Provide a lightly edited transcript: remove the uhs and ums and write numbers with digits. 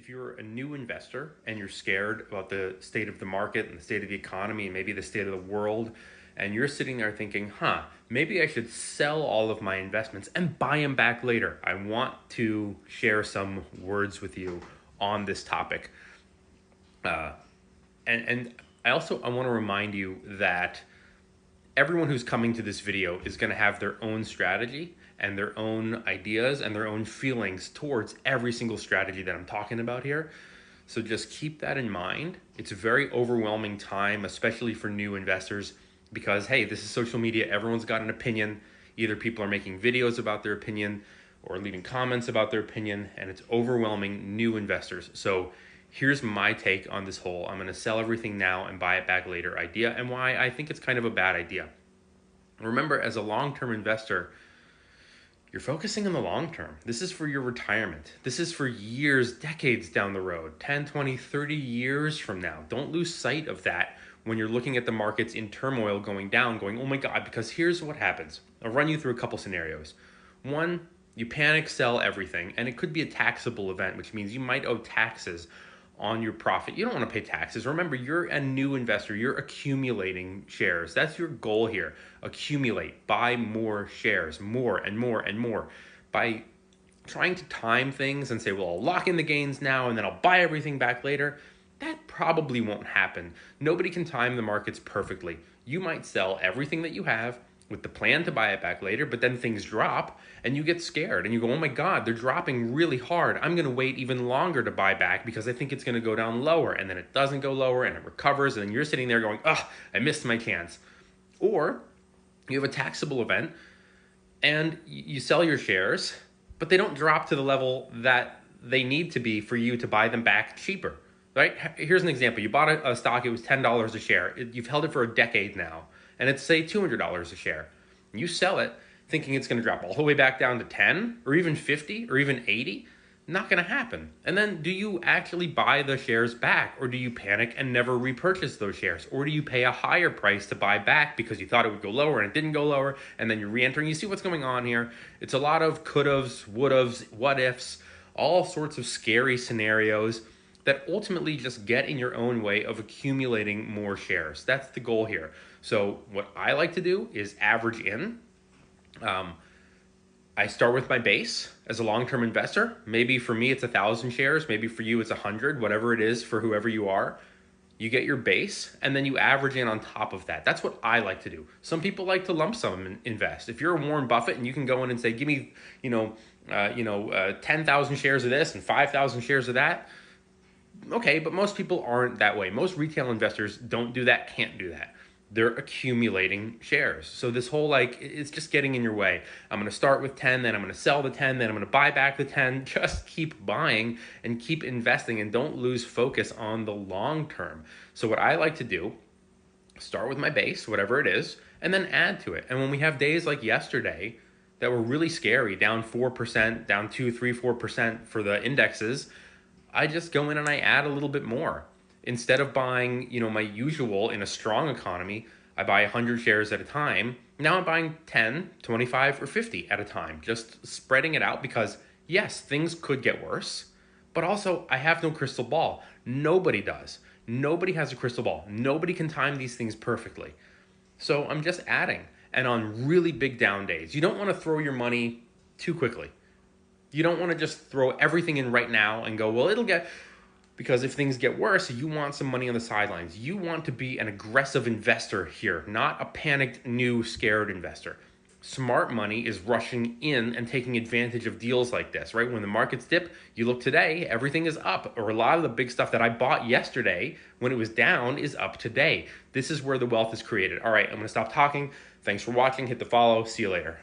if you're a new investor and you're scared about the state of the market and the state of the economy and maybe the state of the world, and you're sitting there thinking, maybe I should sell all of my investments and buy them back later, I want to share some words with you on this topic. And I want to remind you that everyone who's coming to this video is going to have their own strategy and their own ideas and their own feelings towards every single strategy that I'm talking about here. So just keep that in mind. It's a very overwhelming time, especially for new investors, because hey, this is social media. Everyone's got an opinion. Either people are making videos about their opinion or leaving comments about their opinion, and it's overwhelming new investors. So here's my take on this whole I'm going to sell everything now and buy it back later idea, and why I think it's kind of a bad idea. Remember, as a long-term investor, you're focusing on the long term. This is for your retirement. This is for years, decades down the road, 10, 20, 30 years from now. Don't lose sight of that when you're looking at the markets in turmoil going down, going, oh my God, because here's what happens. I'll run you through a couple scenarios. One, you panic sell everything, and it could be a taxable event, which means you might owe taxes on your profit. You don't want to pay taxes. Remember, you're a new investor. You're accumulating shares. That's your goal here. Accumulate, buy more shares, more and more and more. By trying to time things and say, well, I'll lock in the gains now and then I'll buy everything back later, that probably won't happen. Nobody can time the markets perfectly. You might sell everything that you have with the plan to buy it back later, but then things drop and you get scared and you go, oh my God, they're dropping really hard. I'm going to wait even longer to buy back because I think it's going to go down lower, and then it doesn't go lower and it recovers, and then you're sitting there going, I missed my chance. Or you have a taxable event and you sell your shares, but they don't drop to the level that they need to be for you to buy them back cheaper, right? Here's an example. You bought a stock, it was $10 a share. You've held it for a decade now, and it's say $200 a share. You sell it thinking it's going to drop all the way back down to 10 or even 50 or even 80. Not going to happen. And then do you actually buy the shares back, or do you panic and never repurchase those shares? Or do you pay a higher price to buy back because you thought it would go lower and it didn't go lower, and then you're re-entering? You see what's going on here? It's a lot of could-haves, would-haves, what-ifs, all sorts of scary scenarios that ultimately just get in your own way of accumulating more shares. That's the goal here. So what I like to do is average in. I start with my base as a long-term investor. Maybe for me, it's 1,000 shares. Maybe for you, it's 100, whatever it is for whoever you are. You get your base and then you average in on top of that. That's what I like to do. Some people like to lump sum invest. If you're a Warren Buffett and you can go in and say, give me, 10,000 shares of this and 5,000 shares of that. Okay, but most people aren't that way. Most retail investors don't do that, can't do that. They're accumulating shares. So this whole, it's just getting in your way. I'm going to start with 10, then I'm going to sell the 10, then I'm going to buy back the 10. Just keep buying and keep investing, and don't lose focus on the long term. So what I like to do, start with my base, whatever it is, and then add to it. And when we have days like yesterday that were really scary, down 4%, down 2, 3, 4% for the indexes, I just go in and I add a little bit more. Instead of buying, my usual in a strong economy, I buy 100 shares at a time. Now I'm buying 10, 25, or 50 at a time, just spreading it out because, yes, things could get worse, but also I have no crystal ball. Nobody does. Nobody has a crystal ball. Nobody can time these things perfectly. So I'm just adding. And on really big down days, you don't want to throw your money too quickly. You don't want to just throw everything in right now and go, well, it'll get... Because if things get worse, you want some money on the sidelines. You want to be an aggressive investor here, not a panicked, new, scared investor. Smart money is rushing in and taking advantage of deals like this, right? When the markets dip, you look today, everything is up. Or a lot of the big stuff that I bought yesterday when it was down is up today. This is where the wealth is created. All right, I'm going to stop talking. Thanks for watching. Hit the follow. See you later.